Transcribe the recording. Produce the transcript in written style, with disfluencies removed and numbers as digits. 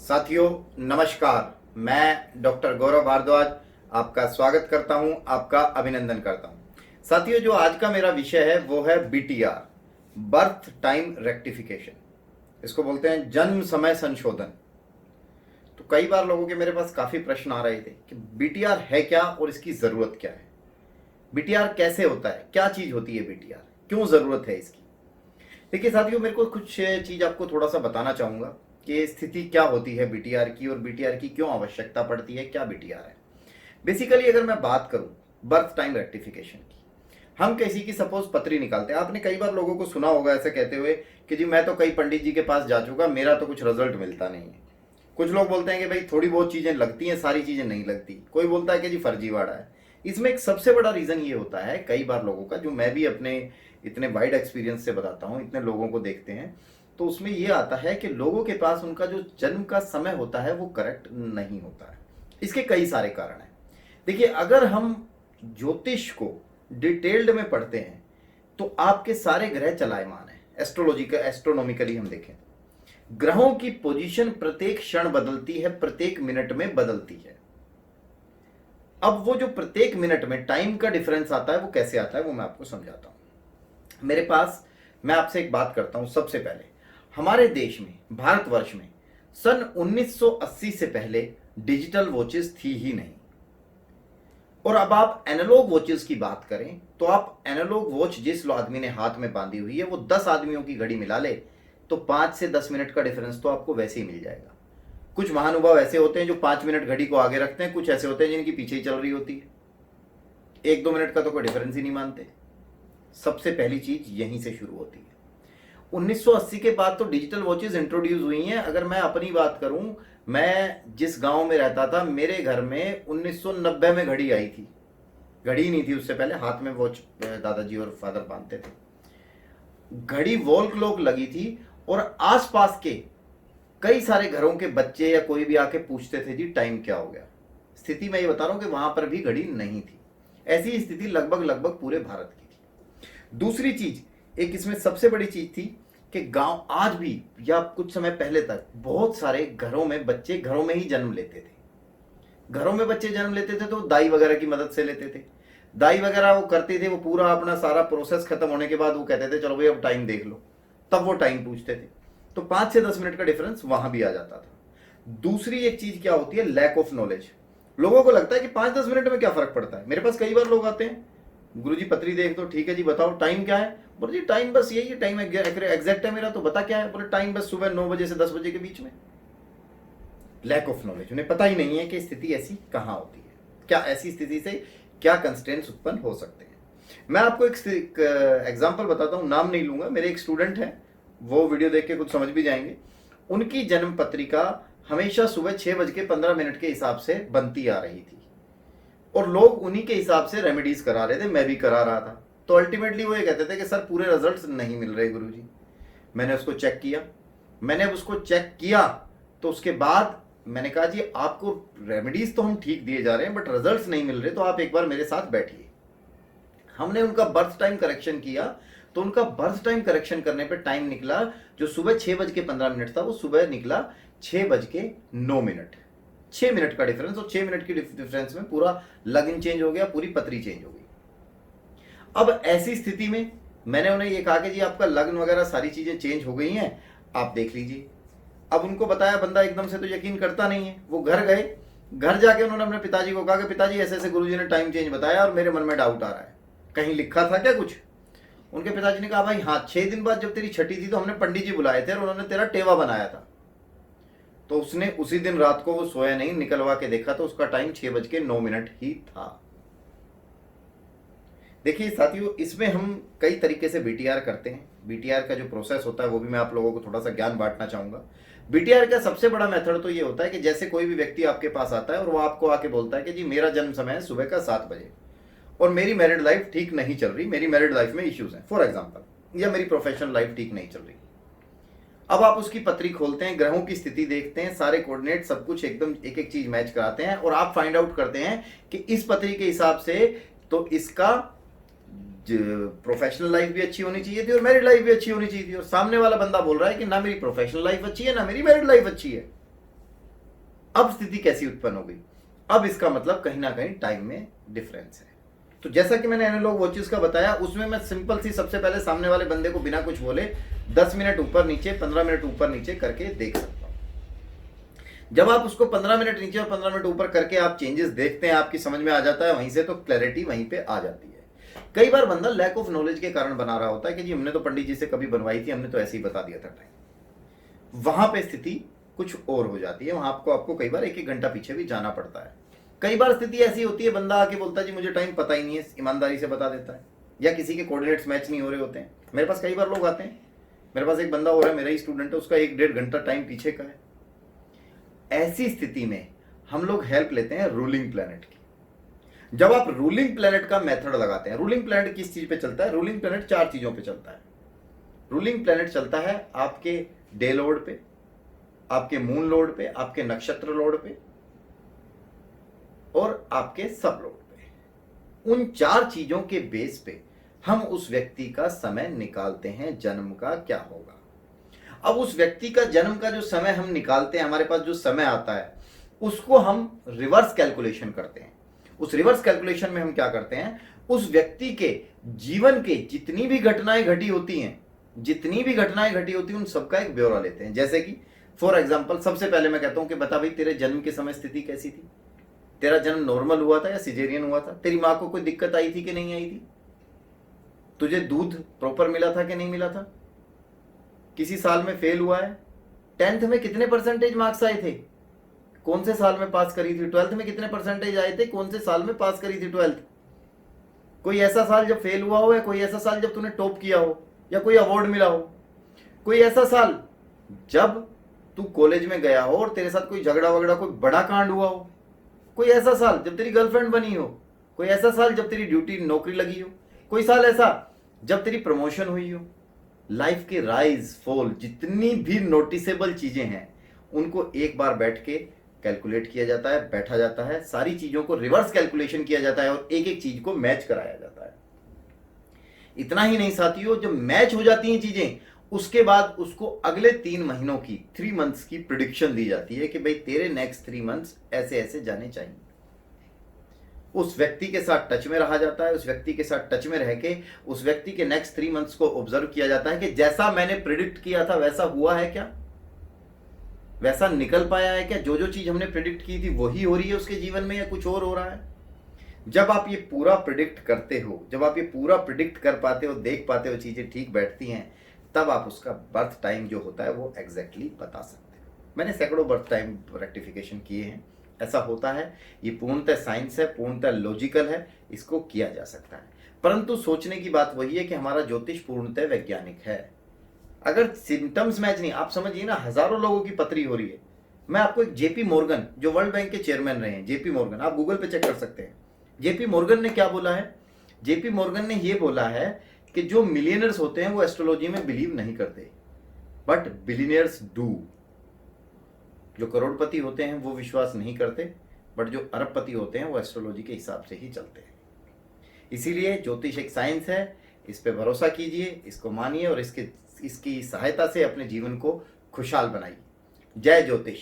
साथियों नमस्कार। मैं डॉक्टर गौरव भारद्वाज आपका स्वागत करता हूं, आपका अभिनंदन करता हूं। साथियों, जो आज का मेरा विषय है वो है बीटीआर, बर्थ टाइम रेक्टिफिकेशन। इसको बोलते हैं जन्म समय संशोधन। तो कई बार लोगों के मेरे पास काफी प्रश्न आ रहे थे कि बीटीआर है क्या और इसकी जरूरत क्या है, बीटीआर कैसे होता है, क्या चीज होती है बीटीआर, क्यों जरूरत है इसकी। देखिए साथियों, मेरे को कुछ चीज आपको थोड़ा सा बताना चाहूंगा कि स्थिति क्या होती है बीटीआर की और बीटीआर की क्यों आवश्यकता पड़ती है, क्या बीटीआर है। बेसिकली अगर मैं बात करूं बर्थ टाइम रेक्टिफिकेशन की, हम किसी की सपोज पत्री निकालते हैं। आपने कई बार लोगों को सुना होगा ऐसे कहते हुए कि जी मैं तो कई पंडित जी के पास जा चुका, मेरा तो कुछ रिजल्ट मिलता नहीं है। कुछ लोग बोलते हैं कि भाई थोड़ी बहुत चीजें लगती हैं, सारी चीजें नहीं लगती। कोई बोलता है कि जी फर्जीवाड़ा है। इसमें एक सबसे बड़ा रीजन ये होता है कई बार लोगों का, जो मैं भी अपने इतने वाइड एक्सपीरियंस से बताता हूँ, इतने लोगों को देखते हैं, तो उसमें ये आता है कि लोगों के पास उनका जो जन्म का समय होता है वो करेक्ट नहीं होता है। इसके कई सारे कारण हैं। देखिए, अगर हम ज्योतिष को डिटेल्ड में पढ़ते हैं तो आपके सारे ग्रह चलायमान हैं। एस्ट्रोनॉमिकली हम देखें, ग्रहों की पोजीशन प्रत्येक क्षण बदलती है, प्रत्येक मिनट में बदलती है। अब वो जो प्रत्येक मिनट में टाइम का डिफरेंस आता है वो कैसे आता है वो मैं आपको समझाता हूं। मेरे पास, मैं आपसे एक बात करता हूं। सबसे पहले हमारे देश में, भारतवर्ष में सन 1980 से पहले डिजिटल वॉचेस थी ही नहीं। और अब आप एनालॉग वॉचेस की बात करें तो आप एनालॉग वॉच जिस आदमी ने हाथ में बांधी हुई है वो 10 आदमियों की घड़ी मिला ले तो 5 से 10 मिनट का डिफरेंस तो आपको वैसे ही मिल जाएगा। कुछ महानुभाव ऐसे होते हैं जो 5 मिनट घड़ी को आगे रखते हैं, कुछ ऐसे होते हैं जिनकी पीछे ही चल रही होती है, 1-2 मिनट का तो कोई डिफरेंस ही नहीं मानते। सबसे पहली चीज यहीं से शुरू होती है। 1980 के बाद तो डिजिटल वॉचेस इंट्रोड्यूस हुई हैं। अगर मैं अपनी बात करूं, मैं जिस गांव में रहता था, मेरे घर में 1990 में घड़ी आई थी। घड़ी नहीं थी उससे पहले, हाथ में वॉच दादाजी और फादर बांधते थे। घड़ी वॉल क्लॉक लगी थी और आसपास के कई सारे घरों के बच्चे या कोई भी आके पूछते थे जी टाइम क्या हो गया। स्थिति मैं ये बता रहा हूं कि वहां पर भी घड़ी नहीं थी। ऐसी स्थिति लगभग लगभग पूरे भारत की थी। दूसरी चीज, एक इसमें सबसे बड़ी चीज थी कि गांव आज भी या कुछ समय पहले तक बहुत सारे घरों में बच्चे घरों में ही जन्म लेते थे। घरों में बच्चे जन्म लेते थे तो दाई वगैरह की मदद से लेते थे। दाई वगैरह वो करते थे, वो पूरा अपना सारा प्रोसेस खत्म होने के बाद वो कहते थे चलो भाई अब टाइम देख लो, तब वो टाइम पूछते थे। तो 5 से 10 मिनट का डिफरेंस वहां भी आ जाता था। दूसरी एक चीज क्या होती है, लैक ऑफ नॉलेज। लोगों को लगता है कि 5-10 मिनट में क्या फर्क पड़ता है। मेरे पास कई बार लोग आते हैं, गुरुजी पत्री देख दो, ठीक है जी बताओ टाइम क्या है। बोले जी टाइम बस यही है, टाइम एग्जैक्ट है मेरा, तो बता क्या है। बोले टाइम बस सुबह 9 बजे से 10 बजे के बीच में। लैक ऑफ नॉलेज, उन्हें पता ही नहीं है कि स्थिति ऐसी कहां होती है, क्या ऐसी स्थिति से क्या कंस्ट्रेंट्स उत्पन्न हो सकते हैं। मैं आपको एक एग्जांपल बताता हूं, नाम नहीं लूंगा। मेरे एक स्टूडेंट हैं, वो वीडियो देख के कुछ समझ भी जाएंगे। उनकी जन्म पत्रिका हमेशा सुबह 6:15 के हिसाब से बनती आ रही थी और लोग उन्हीं के हिसाब से रेमेडीज करा रहे थे, मैं भी करा रहा था। तो अल्टीमेटली वो ये कहते थे कि सर पूरे रिजल्ट्स नहीं मिल रहे गुरुजी। मैंने उसको चेक किया। मैंने उसको चेक किया तो उसके बाद मैंने कहा जी आपको रेमेडीज तो हम ठीक दिए जा रहे हैं बट रिजल्ट्स नहीं मिल रहे, तो आप एक बार मेरे साथ बैठिए। हमने उनका बर्थ टाइम करेक्शन किया तो उनका बर्थ टाइम करेक्शन करने पे टाइम निकला, जो सुबह 6:15 था वो सुबह निकला 6:09। 6 मिनट का डिफरेंस, और 6 मिनट की डिफरेंस में पूरा लगन चेंज हो गया, पूरी पत्री चेंज हो गई। अब ऐसी स्थिति में मैंने उन्हें ये कहा कि जी आपका लगन वगैरह सारी चीजें चेंज हो गई हैं, आप देख लीजिए। अब उनको बताया, बंदा एकदम से तो यकीन करता नहीं है। वो घर गए, घर जाके उन्होंने अपने पिताजी को कहा कि पिताजी ऐसे ऐसे गुरुजी ने टाइम चेंज बताया और मेरे मन में डाउट आ रहा है, कहीं लिखा था क्या कुछ। उनके पिताजी ने कहा भाई हाँ, 6 दिन बाद जब तेरी छठी थी तो हमने पंडित जी बुलाए थे और उन्होंने तेरा टेवा बनाया था। तो उसने उसी दिन रात को वो सोया नहीं, निकलवा के देखा तो उसका टाइम 6:09 ही था। देखिए साथियों, इसमें हम कई तरीके से बीटीआर करते हैं। बीटीआर का जो प्रोसेस होता है वो भी मैं आप लोगों को थोड़ा सा ज्ञान बांटना चाहूंगा। बीटीआर का सबसे बड़ा मेथड तो ये होता है कि जैसे कोई भी व्यक्ति आपके पास आता है और वो आपको आके बोलता है कि जी मेरा जन्म समय है सुबह का 7 बजे और मेरी मैरिड लाइफ ठीक नहीं चल रही, मेरी मैरिड लाइफ में इश्यूज हैं फॉर एग्जाम्पल, या मेरी प्रोफेशनल लाइफ ठीक नहीं चल रही। अब आप उसकी पत्री खोलते हैं, ग्रहों की स्थिति देखते हैं, सारे कोऑर्डिनेट सब कुछ एकदम एक एक चीज मैच कराते हैं और आप फाइंड आउट करते हैं कि इस पत्री के हिसाब से तो इसका प्रोफेशनल लाइफ भी अच्छी होनी चाहिए थी और मैरिड लाइफ भी अच्छी होनी चाहिए थी, और सामने वाला बंदा बोल रहा है कि ना मेरी प्रोफेशनल लाइफ अच्छी है ना मेरी मैरिड लाइफ अच्छी है। अब स्थिति कैसी उत्पन्न हो गई, अब इसका मतलब कहीं ना कहीं टाइम में डिफरेंस है। तो जैसा कि मैंने एनालॉग वॉचेस का बताया, उसमें मैं सिंपल सी सबसे पहले सामने वाले बंदे को बिना कुछ बोले 10 मिनट ऊपर नीचे, 15 मिनट ऊपर नीचे करके देख सकता हूं। जब आप उसको 15 मिनट नीचे और 15 मिनट ऊपर करके आप चेंजेस देखते हैं, आपकी समझ में आ जाता है, वहीं से तो क्लैरिटी वहीं पे आ जाती है। कई बार बंदा लैक ऑफ नॉलेज के कारण बना रहा होता है कि जी हमने तो पंडित जी से कभी बनवाई थी, हमने तो ऐसे ही बता दिया था टाइम। वहां पे स्थिति कुछ और हो जाती है, वहां आपको कई बार 1-1 घंटा पीछे भी जाना पड़ता है। कई बार स्थिति ऐसी होती है, बंदा आके बोलता है जी मुझे टाइम पता ही नहीं है, ईमानदारी से बता देता है, या किसी के कोऑर्डिनेट्स मैच नहीं हो रहे होते हैं। मेरे पास कई बार लोग आते हैं, मेरे पास एक बंदा हो रहा है, मेरा ही स्टूडेंट है, उसका 1-1.5 घंटा टाइम पीछे का है। ऐसी स्थिति में हम लोग हेल्प लेते हैं रूलिंग प्लैनेट की। जब आप रूलिंग प्लैनेट का मेथड लगाते हैं, रूलिंग प्लैनेट किस चीज पे चलता है? रूलिंग प्लैनेट 4 चीजों पे चलता है। रूलिंग प्लैनेट चलता है आपके डे लोड पे, आपके मून लोड पे, आपके नक्षत्र लोड पे और आपके सब लोड पे। उन 4 चीजों के बेस पे हम उस व्यक्ति का समय निकालते हैं, जन्म का क्या होगा। अब उस व्यक्ति का जन्म का जो समय हम निकालते हैं, हमारे पास जो समय आता है, उसको हम रिवर्स कैलकुलेशन करते हैं। उस रिवर्स कैलकुलेशन में हम क्या करते हैं, उस व्यक्ति के जीवन के जितनी भी घटनाएं घटी होती हैं, उन सबका एक ब्यौरा लेते हैं। जैसे कि फॉर एग्जाम्पल, सबसे पहले मैं कहता हूं कि बता भाई तेरे जन्म के समय स्थिति कैसी थी? तेरा जन्म नॉर्मल हुआ था या सिजेरियन हुआ था? तेरी मां को कोई दिक्कत आई थी कि नहीं आई थी? तुझे दूध प्रॉपर मिला था कि नहीं मिला था? किसी साल में फेल हुआ है? 10th में कितने परसेंटेज मार्क्स आए थे? कौन से साल में पास करी थी? 12th में कितने परसेंटेज आए थे? कौन से साल में पास करी थी 12th? कोई ऐसा साल जब फेल हुआ हो, या कोई ऐसा साल जब तूने टॉप किया हो या कोई अवार्ड मिला हो? कोई ऐसा साल जब तू कॉलेज में गया हो और तेरे साथ कोई झगड़ा वगड़ा, कोई बड़ा कांड हुआ हो? कोई ऐसा साल जब तेरी गर्लफ्रेंड बनी हो? कोई ऐसा साल जब तेरी ड्यूटी नौकरी लगी हो? कोई साल ऐसा जब तेरी प्रमोशन हुई हो? लाइफ के राइज फॉल जितनी भी नोटिसेबल चीजें हैं, उनको एक बार बैठ के कैलकुलेट किया जाता है, बैठा जाता है, सारी चीजों को रिवर्स कैलकुलेशन किया जाता है और एक एक चीज को मैच कराया जाता है। इतना ही नहीं साथियों, जब मैच हो जाती हैं चीजें, उसके बाद उसको अगले 3 महीनों की, 3 मंथ्स की प्रिडिक्शन दी जाती है कि भाई तेरे नेक्स्ट 3 मंथ्स ऐसे ऐसे जाने चाहिए। उस व्यक्ति के साथ टच में रहा जाता है, उस व्यक्ति के साथ टच में रह के उस व्यक्ति के नेक्स्ट 3 मंथ्स को ऑब्जर्व किया जाता है कि जैसा मैंने प्रिडिक्ट किया था वैसा हुआ है क्या, वैसा निकल पाया है क्या, जो जो चीज हमने प्रिडिक्ट की थी वही हो रही है उसके जीवन में या कुछ और हो रहा है। जब आप ये पूरा प्रिडिक्ट करते हो, जब आप ये पूरा प्रिडिक्ट कर पाते हो, देख पाते हो, चीजें ठीक बैठती हैं, तब आप उसका बर्थ टाइम जो होता है वो एग्जैक्टली बता सकते हो। मैंने सैकड़ों बर्थ टाइम रेक्टिफिकेशन किए हैं, ऐसा होता है। ये पूर्णतः साइंस है, पूर्णतः लॉजिकल है, इसको किया जा सकता है। परंतु सोचने की बात वही है कि हमारा ज्योतिष पूर्णतः वैज्ञानिक है। अगर सिम्टम्स मैच नहीं, आप समझिए ना, हजारों लोगों की पथरी हो रही है। मैं आपको एक जेपी मॉर्गन, जो वर्ल्ड बैंक के चेयरमैन रहे हैं, जेपी मॉर्गन, आप गूगल पे चेक कर सकते हैं। जेपी मॉर्गन ने क्या बोला है? जेपी मॉर्गन ने यह बोला है कि जो मिलियनर्स होते हैं वो एस्ट्रोलॉजी में बिलीव नहीं करते, बट बिलियनियर्स डू। जो करोड़पति होते हैं वो विश्वास नहीं करते, बट जो अरबपति होते हैं वो एस्ट्रोलॉजी के हिसाब से ही चलते हैं। इसीलिए ज्योतिष एक साइंस है, इस पे भरोसा कीजिए, इसको मानिए और इसकी सहायता से अपने जीवन को खुशहाल बनाइए। जय ज्योतिष।